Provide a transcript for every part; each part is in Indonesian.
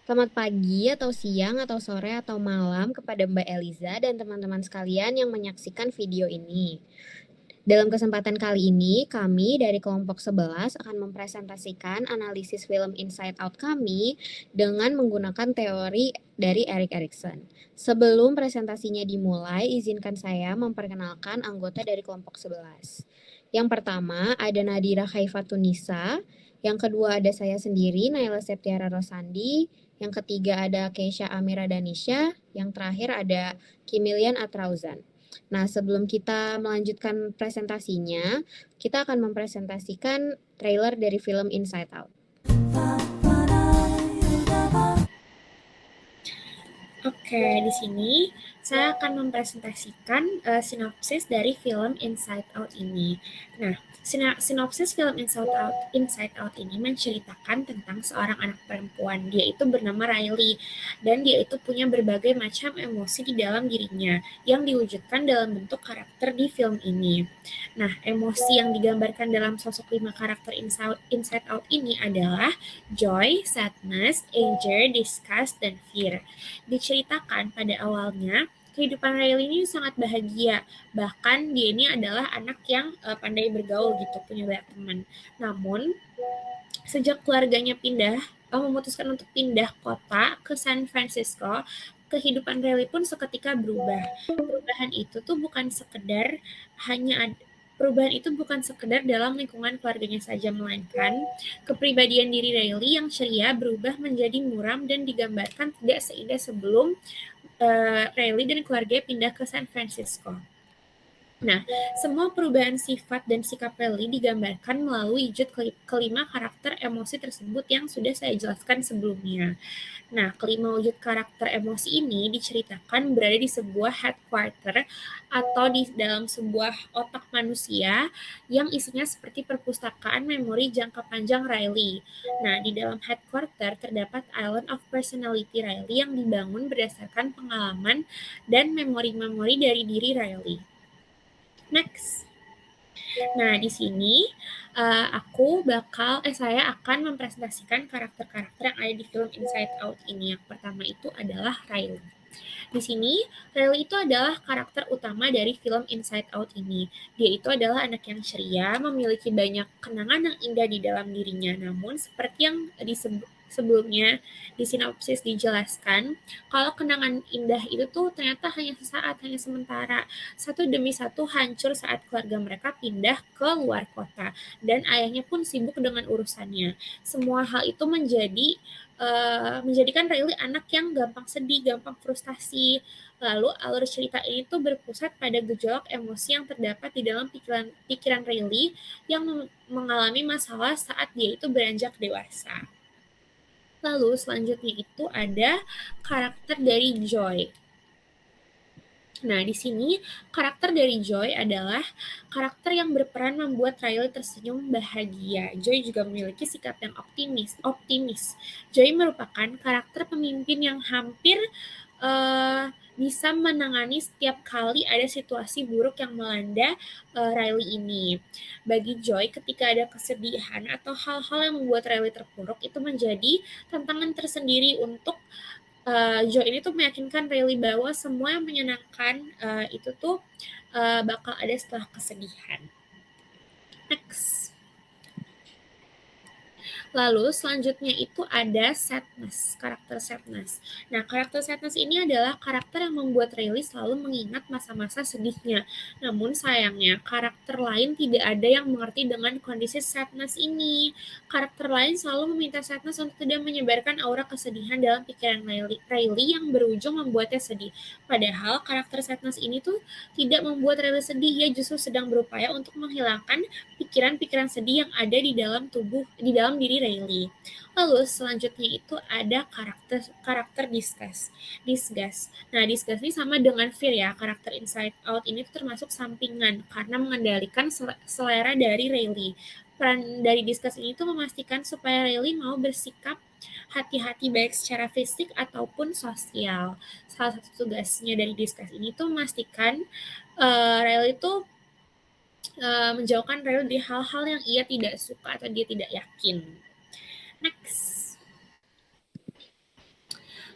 Selamat pagi atau siang atau sore atau malam kepada Mbak Eliza dan teman-teman sekalian yang menyaksikan video ini. Dalam kesempatan kali ini, kami dari kelompok 11 akan mempresentasikan analisis film Inside Out kami dengan menggunakan teori dari Erik Erikson. Sebelum presentasinya dimulai, izinkan saya memperkenalkan anggota dari kelompok 11. Yang pertama ada Nadira Khaifatunisa, yang kedua ada saya sendiri, Naila Septiara Rosandi, yang ketiga ada Keisha Amira Danisha, yang terakhir ada Kimilian Atrauzan. Nah, sebelum kita melanjutkan presentasinya, kita akan mempresentasikan trailer dari film Inside Out. Oke, di sini saya akan mempresentasikan sinopsis dari film Inside Out ini. Nah, sinopsis film Inside Out ini menceritakan tentang seorang anak perempuan. Dia itu bernama Riley dan dia itu punya berbagai macam emosi di dalam dirinya yang diwujudkan dalam bentuk karakter di film ini. Nah, emosi yang digambarkan dalam sosok 5 karakter Inside Out ini adalah joy, sadness, anger, disgust, dan fear. Diceritakan pada awalnya, kehidupan Riley ini sangat bahagia. Bahkan dia ini adalah anak yang pandai bergaul gitu, punya banyak teman. Namun, sejak keluarganya memutuskan untuk pindah kota ke San Francisco, kehidupan Riley pun seketika berubah. Perubahan itu tuh bukan sekedar hanya ad- Perubahan itu bukan sekedar dalam lingkungan keluarganya saja, melainkan kepribadian diri Riley yang ceria berubah menjadi muram dan digambarkan tidak seindah sebelum Riley dan keluarganya pindah ke San Francisco. Nah, semua perubahan sifat dan sikap Riley digambarkan melalui wujud kelima karakter emosi tersebut yang sudah saya jelaskan sebelumnya. Nah, kelima wujud karakter emosi ini diceritakan berada di sebuah headquarter atau di dalam sebuah otak manusia yang isinya seperti perpustakaan memori jangka panjang Riley. Nah, di dalam headquarter terdapat Island of Personality Riley yang dibangun berdasarkan pengalaman dan memori-memori dari diri Riley. Next. Nah, di sini saya akan mempresentasikan karakter-karakter yang ada di film Inside Out ini. Yang pertama itu adalah Riley. Di sini, Riley itu adalah karakter utama dari film Inside Out ini. Dia itu adalah anak yang ceria, memiliki banyak kenangan yang indah di dalam dirinya. Namun, seperti yang sebelumnya di sinopsis dijelaskan, kalau kenangan indah itu tuh ternyata hanya sesaat, hanya sementara. Satu demi satu hancur saat keluarga mereka pindah ke luar kota. Dan ayahnya pun sibuk dengan urusannya. Semua hal itu menjadikan Riley anak yang gampang sedih, gampang frustasi. Lalu alur cerita ini tuh berpusat pada gejolak emosi yang terdapat di dalam pikiran Riley yang mengalami masalah saat dia itu beranjak dewasa. Lalu selanjutnya itu ada karakter dari Joy. Nah, di sini karakter dari Joy adalah karakter yang berperan membuat Riley tersenyum bahagia. Joy juga memiliki sikap yang optimis. Joy merupakan karakter pemimpin yang hampir bisa menangani setiap kali ada situasi buruk yang melanda Riley ini. Bagi Joy, ketika ada kesedihan atau hal-hal yang membuat Riley terpuruk, itu menjadi tantangan tersendiri untuk Joy ini tuh meyakinkan Riley bahwa semua yang menyenangkan itu tuh bakal ada setelah kesedihan. Next. Lalu selanjutnya itu ada Sadness, karakter Sadness. Nah, karakter Sadness ini adalah karakter yang membuat Riley selalu mengingat masa-masa sedihnya. Namun sayangnya, karakter lain tidak ada yang mengerti dengan kondisi Sadness ini. Karakter lain selalu meminta Sadness untuk tidak menyebarkan aura kesedihan dalam pikiran Riley yang berujung membuatnya sedih. Padahal karakter Sadness ini tuh tidak membuat Riley sedih, ia justru sedang berupaya untuk menghilangkan pikiran-pikiran sedih yang ada di dalam diri Riley. Lalu selanjutnya itu ada karakter disgust. Nah, disgust ini sama dengan fear ya. Karakter Inside Out ini termasuk sampingan karena mengendalikan selera dari Riley. Peran dari disgust ini tuh memastikan supaya Riley mau bersikap hati-hati baik secara fisik ataupun sosial. Salah satu tugasnya dari disgust ini tuh memastikan Riley tuh menjauhkan Riley dari hal-hal yang ia tidak suka atau dia tidak yakin. Next.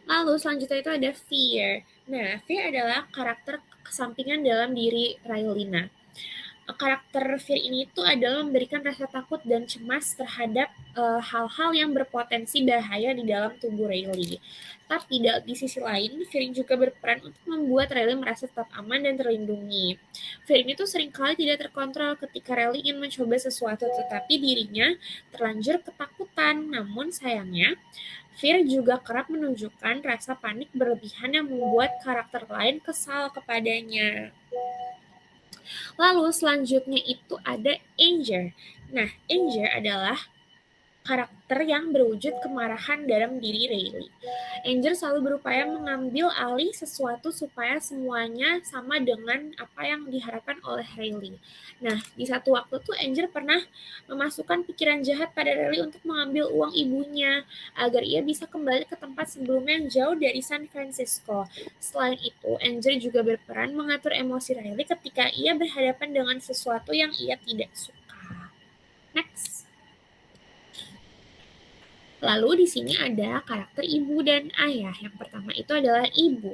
Lalu selanjutnya itu ada Fear. Nah, Fear adalah karakter kesampingan dalam diri Raelina. Karakter Fear ini tuh adalah memberikan rasa takut dan cemas terhadap hal-hal yang berpotensi bahaya di dalam tubuh Riley. Tapi di sisi lain, Fear juga berperan untuk membuat Riley merasa tetap aman dan terlindungi. Fear ini tuh seringkali tidak terkontrol ketika Riley ingin mencoba sesuatu, tetapi dirinya terlanjur ketakutan. Namun sayangnya, Fear juga kerap menunjukkan rasa panik berlebihan yang membuat karakter lain kesal kepadanya. Lalu selanjutnya itu ada Anger. Nah, Anger adalah karakter yang berwujud kemarahan dalam diri Riley. Anger selalu berupaya mengambil alih sesuatu supaya semuanya sama dengan apa yang diharapkan oleh Riley. Nah, di satu waktu tuh Anger pernah memasukkan pikiran jahat pada Riley untuk mengambil uang ibunya agar ia bisa kembali ke tempat sebelumnya yang jauh dari San Francisco. Selain itu, Anger juga berperan mengatur emosi Riley ketika ia berhadapan dengan sesuatu yang ia tidak suka. Next. Lalu di sini ada karakter ibu dan ayah. Yang pertama itu adalah ibu.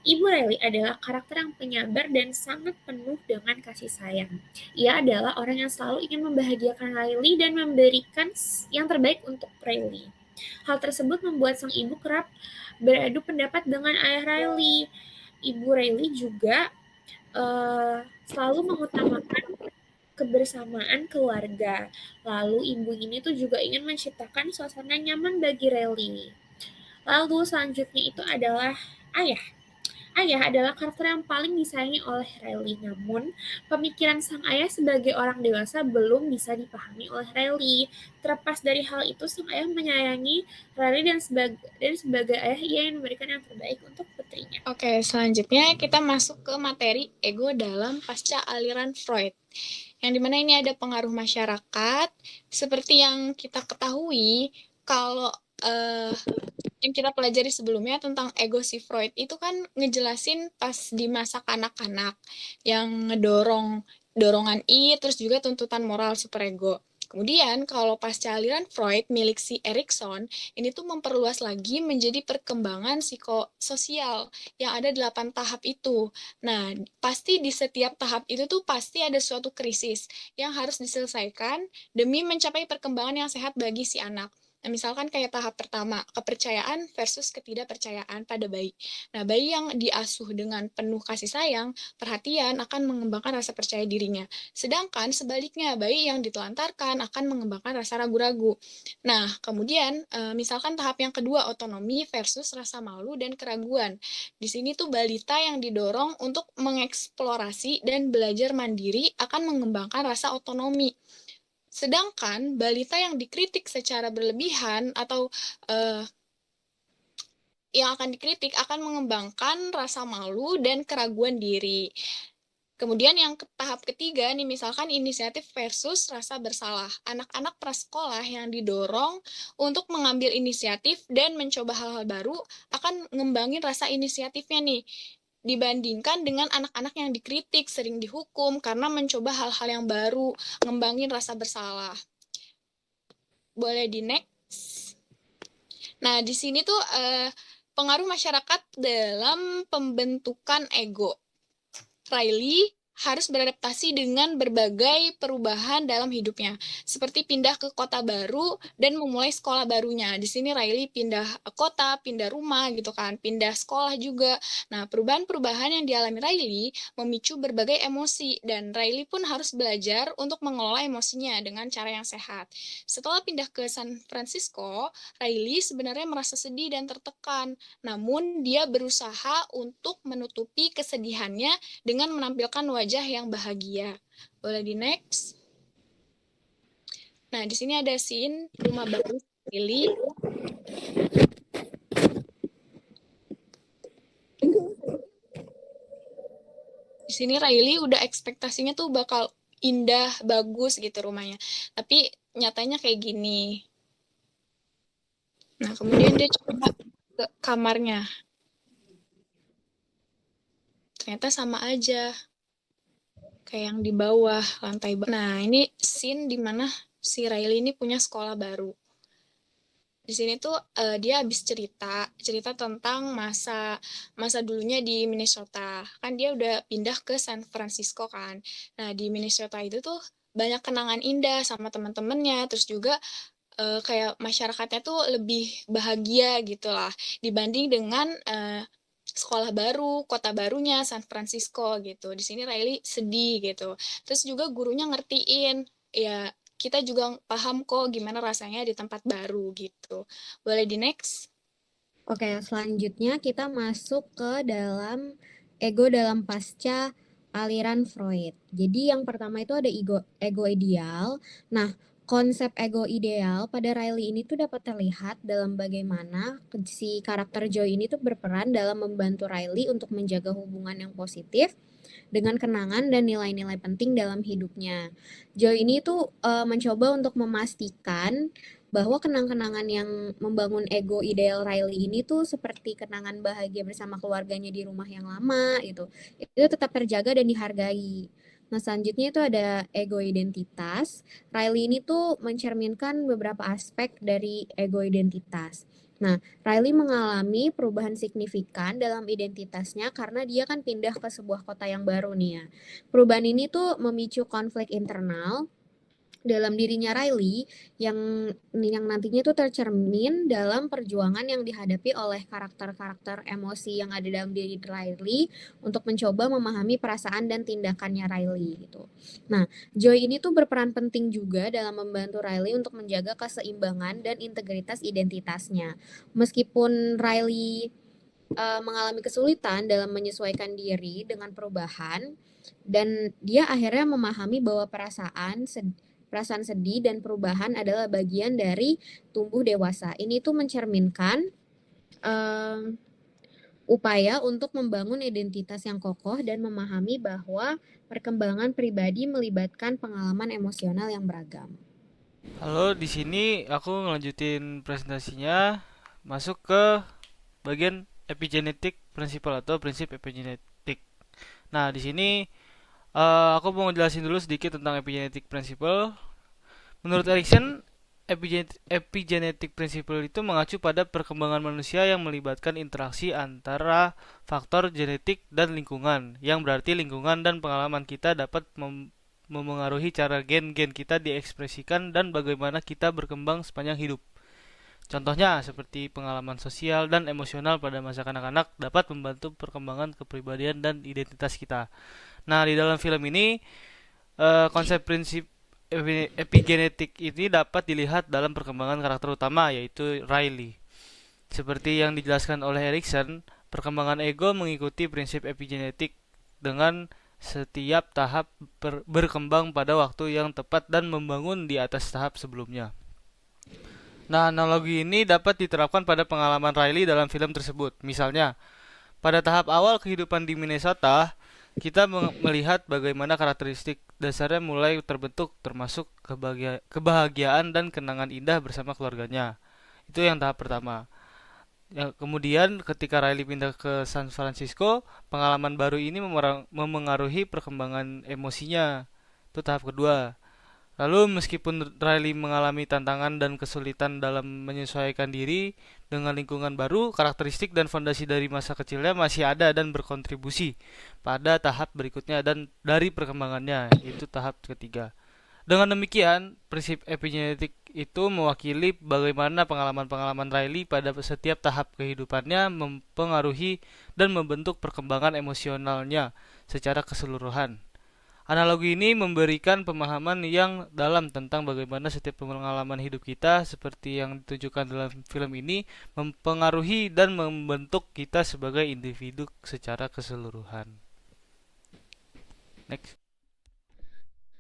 Ibu Riley adalah karakter yang penyabar dan sangat penuh dengan kasih sayang. Ia adalah orang yang selalu ingin membahagiakan Riley dan memberikan yang terbaik untuk Riley. Hal tersebut membuat sang ibu kerap beradu pendapat dengan ayah Riley. Ibu Riley juga selalu mengutamakan kebersamaan keluarga. Lalu ibu ini tuh juga ingin menciptakan suasana nyaman bagi Riley. Lalu selanjutnya itu adalah ayah. Ayah adalah karakter yang paling disayangi oleh Riley, namun pemikiran sang ayah sebagai orang dewasa belum bisa dipahami oleh Riley. Terlepas dari hal itu, sang ayah menyayangi Riley dan sebagai ayah ia ingin memberikan yang terbaik untuk putrinya. Oke, selanjutnya kita masuk ke materi ego dalam pasca aliran Freud. Yang dimana ini ada pengaruh masyarakat, seperti yang kita ketahui, kalau yang kita pelajari sebelumnya tentang ego si Freud itu kan ngejelasin pas di masa kanak-kanak yang ngedorong dorongan terus juga tuntutan moral superego. Kemudian kalau pasca aliran Freud milik si Erikson, ini tuh memperluas lagi menjadi perkembangan psikososial yang ada 8 tahap itu. Nah, pasti di setiap tahap itu tuh pasti ada suatu krisis yang harus diselesaikan demi mencapai perkembangan yang sehat bagi si anak. Nah, misalkan kayak tahap pertama, kepercayaan versus ketidakpercayaan pada bayi. Nah, bayi yang diasuh dengan penuh kasih sayang, perhatian akan mengembangkan rasa percaya dirinya. Sedangkan sebaliknya, bayi yang ditelantarkan akan mengembangkan rasa ragu-ragu. Nah, kemudian misalkan tahap yang kedua, otonomi versus rasa malu dan keraguan. Di sini tuh balita yang didorong untuk mengeksplorasi dan belajar mandiri akan mengembangkan rasa otonomi. Sedangkan balita yang dikritik secara berlebihan atau yang akan dikritik akan mengembangkan rasa malu dan keraguan diri. Kemudian yang tahap ketiga nih misalkan inisiatif versus rasa bersalah. Anak-anak prasekolah yang didorong untuk mengambil inisiatif dan mencoba hal-hal baru akan ngembangin rasa inisiatifnya nih. Dibandingkan dengan anak-anak yang dikritik, sering dihukum karena mencoba hal-hal yang baru, ngembangin rasa bersalah. Boleh di next. Nah, di sini tuh pengaruh masyarakat dalam pembentukan ego. Riley harus beradaptasi dengan berbagai perubahan dalam hidupnya, seperti pindah ke kota baru dan memulai sekolah barunya. Di sini Riley pindah kota, pindah rumah gitu kan, pindah sekolah juga. Nah, perubahan-perubahan yang dialami Riley memicu berbagai emosi dan Riley pun harus belajar untuk mengelola emosinya dengan cara yang sehat. Setelah pindah ke San Francisco, Riley sebenarnya merasa sedih dan tertekan, namun dia berusaha untuk menutupi kesedihannya dengan menampilkan wajah yang bahagia. Boleh di next. Nah, di sini ada scene rumah baru Riley. Di sini Riley udah ekspektasinya tuh bakal indah, bagus gitu rumahnya. Tapi nyatanya kayak gini. Nah, kemudian dia coba ke kamarnya. Ternyata sama aja. Kayak yang di bawah, lantai bawah. Nah, ini scene dimana si Riley ini punya sekolah baru. Di sini tuh dia habis cerita tentang masa masa dulunya di Minnesota. Kan dia udah pindah ke San Francisco kan. Nah, di Minnesota itu tuh banyak kenangan indah sama teman-temannya, terus juga kayak masyarakatnya tuh lebih bahagia gitu lah dibanding dengan sekolah baru, kota barunya San Francisco gitu. Di sini Riley sedih gitu. Terus juga gurunya ngertiin, ya kita juga paham kok gimana rasanya di tempat baru gitu. Boleh di next? Oke, selanjutnya kita masuk ke dalam ego dalam pasca aliran Freud. Jadi yang pertama itu ada ego ideal. Nah, konsep ego ideal pada Riley ini tuh dapat terlihat dalam bagaimana si karakter Joy ini tuh berperan dalam membantu Riley untuk menjaga hubungan yang positif dengan kenangan dan nilai-nilai penting dalam hidupnya. Joy ini tuh mencoba untuk memastikan bahwa kenang-kenangan yang membangun ego ideal Riley ini tuh seperti kenangan bahagia bersama keluarganya di rumah yang lama gitu. Itu tetap terjaga dan dihargai. Nah, selanjutnya itu ada ego identitas. Riley ini tuh mencerminkan beberapa aspek dari ego identitas. Nah, Riley mengalami perubahan signifikan dalam identitasnya karena dia kan pindah ke sebuah kota yang baru nih ya. Perubahan ini tuh memicu konflik internal dalam dirinya Riley yang nantinya itu tercermin dalam perjuangan yang dihadapi oleh karakter-karakter emosi yang ada dalam diri Riley untuk mencoba memahami perasaan dan tindakannya Riley gitu. Nah, Joy ini tuh berperan penting juga dalam membantu Riley untuk menjaga keseimbangan dan integritas identitasnya. Meskipun Riley mengalami kesulitan dalam menyesuaikan diri dengan perubahan dan dia akhirnya memahami bahwa perasaan sedih dan perubahan adalah bagian dari tumbuh dewasa. Ini tuh mencerminkan upaya untuk membangun identitas yang kokoh dan memahami bahwa perkembangan pribadi melibatkan pengalaman emosional yang beragam. Halo, di sini aku ngelanjutin presentasinya, masuk ke bagian epigenetic principle atau prinsip epigenetik. Nah, di sini aku mau ngejelasin dulu sedikit tentang epigenetic principle. Menurut Erikson, epigenetic principle itu mengacu pada perkembangan manusia yang melibatkan interaksi antara faktor genetik dan lingkungan, yang berarti lingkungan dan pengalaman kita dapat memengaruhi cara gen-gen kita diekspresikan dan bagaimana kita berkembang sepanjang hidup. Contohnya seperti pengalaman sosial dan emosional pada masa kanak-kanak dapat membantu perkembangan kepribadian dan identitas kita. Nah, di dalam film ini konsep prinsip epigenetik ini dapat dilihat dalam perkembangan karakter utama yaitu Riley. Seperti yang dijelaskan oleh Erikson, perkembangan ego mengikuti prinsip epigenetik dengan setiap tahap berkembang pada waktu yang tepat dan membangun di atas tahap sebelumnya. Nah, analogi ini dapat diterapkan pada pengalaman Riley dalam film tersebut. Misalnya, pada tahap awal kehidupan di Minnesota, kita melihat bagaimana karakteristik dasarnya mulai terbentuk, termasuk kebahagiaan dan kenangan indah bersama keluarganya. Itu yang tahap pertama. Kemudian ketika Riley pindah ke San Francisco, pengalaman baru ini memengaruhi perkembangan emosinya. Itu tahap kedua. Lalu meskipun Riley mengalami tantangan dan kesulitan dalam menyesuaikan diri dengan lingkungan baru, karakteristik dan fondasi dari masa kecilnya masih ada dan berkontribusi pada tahap berikutnya dan dari perkembangannya, itu tahap ketiga. Dengan demikian, prinsip epigenetik itu mewakili bagaimana pengalaman-pengalaman Riley pada setiap tahap kehidupannya mempengaruhi dan membentuk perkembangan emosionalnya secara keseluruhan. Analogi ini memberikan pemahaman yang dalam tentang bagaimana setiap pengalaman hidup kita seperti yang ditunjukkan dalam film ini mempengaruhi dan membentuk kita sebagai individu secara keseluruhan. Next.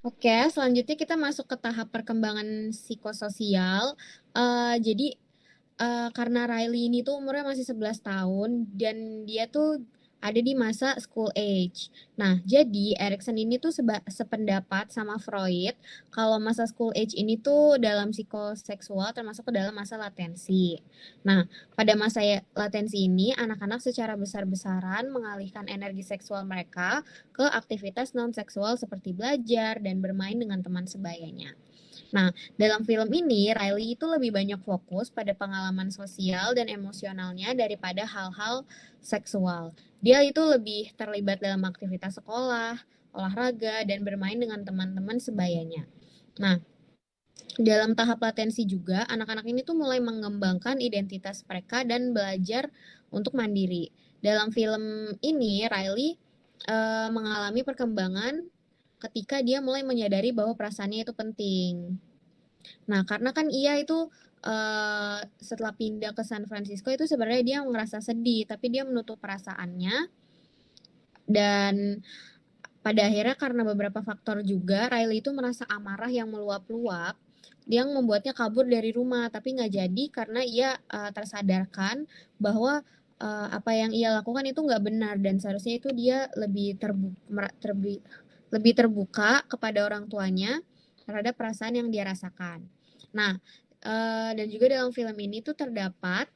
Oke, selanjutnya kita masuk ke tahap perkembangan psikososial. Jadi karena Riley ini tuh umurnya masih 11 tahun dan dia tuh ada di masa school age. Nah, jadi Erikson ini tuh sependapat sama Freud kalau masa school age ini tuh dalam psikoseksual termasuk ke dalam masa latensi. Nah, pada masa latensi ini anak-anak secara besar-besaran mengalihkan energi seksual mereka ke aktivitas non-seksual seperti belajar dan bermain dengan teman sebayanya. Nah, dalam film ini Riley itu lebih banyak fokus pada pengalaman sosial dan emosionalnya daripada hal-hal seksual. Dia itu lebih terlibat dalam aktivitas sekolah, olahraga, dan bermain dengan teman-teman sebayanya. Nah, dalam tahap latensi juga, anak-anak ini tuh mulai mengembangkan identitas mereka dan belajar untuk mandiri. Dalam film ini, Riley mengalami perkembangan ketika dia mulai menyadari bahwa perasaannya itu penting. Nah, karena kan ia itu setelah pindah ke San Francisco itu sebenarnya dia ngerasa sedih, tapi dia menutup perasaannya dan pada akhirnya karena beberapa faktor juga, Riley itu merasa amarah yang meluap-luap yang membuatnya kabur dari rumah, tapi nggak jadi karena ia tersadarkan bahwa apa yang ia lakukan itu nggak benar dan seharusnya itu dia lebih terbuka kepada orang tuanya terhadap perasaan yang dia rasakan. Nah, dan juga dalam film ini tuh terlihat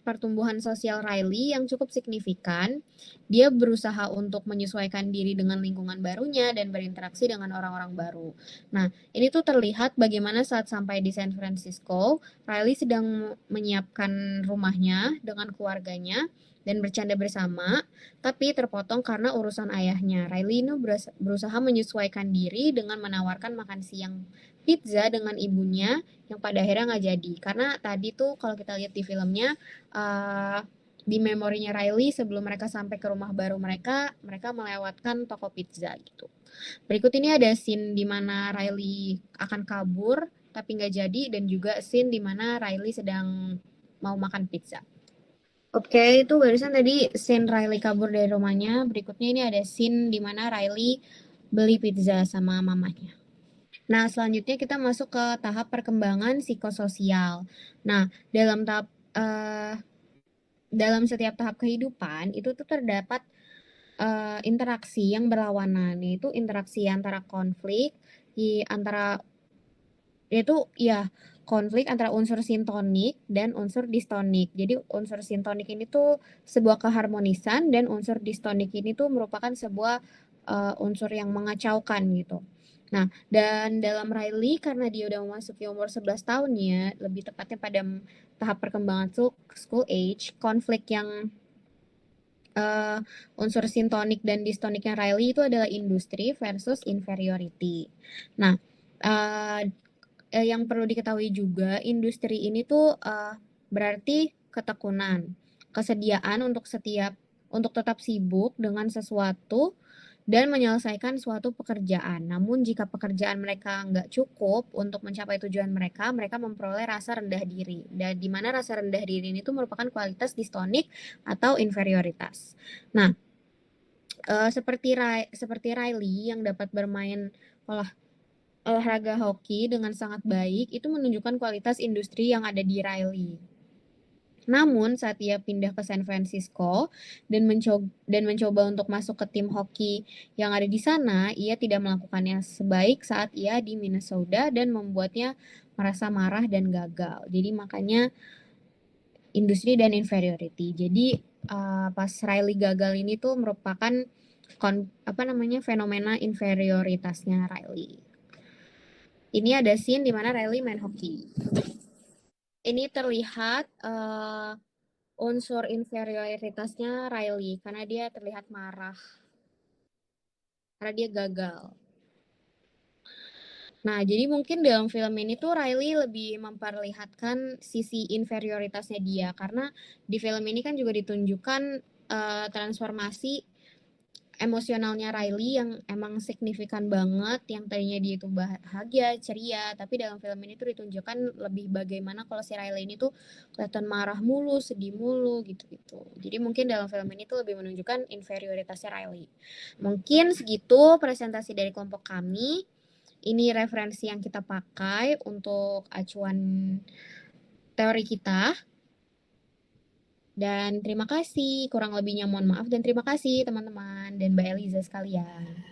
pertumbuhan sosial Riley yang cukup signifikan. Dia berusaha untuk menyesuaikan diri dengan lingkungan barunya dan berinteraksi dengan orang-orang baru. Nah, ini tuh terlihat bagaimana saat sampai di San Francisco, Riley sedang menyiapkan rumahnya dengan keluarganya dan bercanda bersama, tapi terpotong karena urusan ayahnya. Riley ini berusaha menyesuaikan diri dengan menawarkan makan siang pizza dengan ibunya yang pada akhirnya nggak jadi karena tadi tuh kalau kita lihat di filmnya di memorinya Riley sebelum mereka sampai ke rumah baru mereka melewatkan toko pizza gitu. Berikut ini ada scene di mana Riley akan kabur tapi nggak jadi dan juga scene di mana Riley sedang mau makan pizza. Oke, itu barusan tadi scene Riley kabur dari rumahnya. Berikutnya ini ada scene di mana Riley beli pizza sama mamanya. Nah, selanjutnya kita masuk ke tahap perkembangan psikososial. Nah, dalam setiap tahap kehidupan itu tuh terdapat interaksi yang berlawanan, yaitu interaksi antara konflik antara unsur sintonik dan unsur distonik. Jadi unsur sintonik ini tuh sebuah keharmonisan dan unsur distonik ini tuh merupakan sebuah unsur yang mengacaukan gitu. Nah, dan dalam Riley karena dia udah memasuki umur 11 tahun ya, lebih tepatnya pada tahap perkembangan school age, konflik yang unsur sintonik dan distoniknya Riley itu adalah industri versus inferiority. Nah, yang perlu diketahui juga, industri ini tuh berarti ketekunan, kesediaan untuk tetap sibuk dengan sesuatu dan menyelesaikan suatu pekerjaan. Namun jika pekerjaan mereka nggak cukup untuk mencapai tujuan mereka, mereka memperoleh rasa rendah diri. Dan di mana rasa rendah diri ini tuh merupakan kualitas distonik atau inferioritas. Nah, seperti Riley yang dapat bermain olahraga hoki dengan sangat baik, itu menunjukkan kualitas industri yang ada di Riley. Namun saat ia pindah ke San Francisco dan mencoba untuk masuk ke tim hoki yang ada di sana, ia tidak melakukannya sebaik saat ia di Minnesota dan membuatnya merasa marah dan gagal. Jadi makanya industri dan inferiority. Jadi pas Riley gagal ini tuh merupakan fenomena inferioritasnya Riley. Ini ada scene di mana Riley main hoki. Ini terlihat unsur inferioritasnya Riley karena dia terlihat marah karena dia gagal. Nah, jadi mungkin dalam film ini tuh Riley lebih memperlihatkan sisi inferioritasnya dia karena di film ini kan juga ditunjukkan transformasi emosionalnya Riley yang emang signifikan banget, yang tadinya dia itu bahagia, ceria, tapi dalam film ini tuh ditunjukkan lebih bagaimana kalau si Riley ini tuh kelihatan marah mulu, sedih mulu gitu-gitu. Jadi mungkin dalam film ini tuh lebih menunjukkan inferioritasnya Riley. Mungkin segitu presentasi dari kelompok kami. Ini referensi yang kita pakai untuk acuan teori kita. Dan terima kasih, kurang lebihnya mohon maaf dan terima kasih teman-teman dan Mbak Eliza sekalian.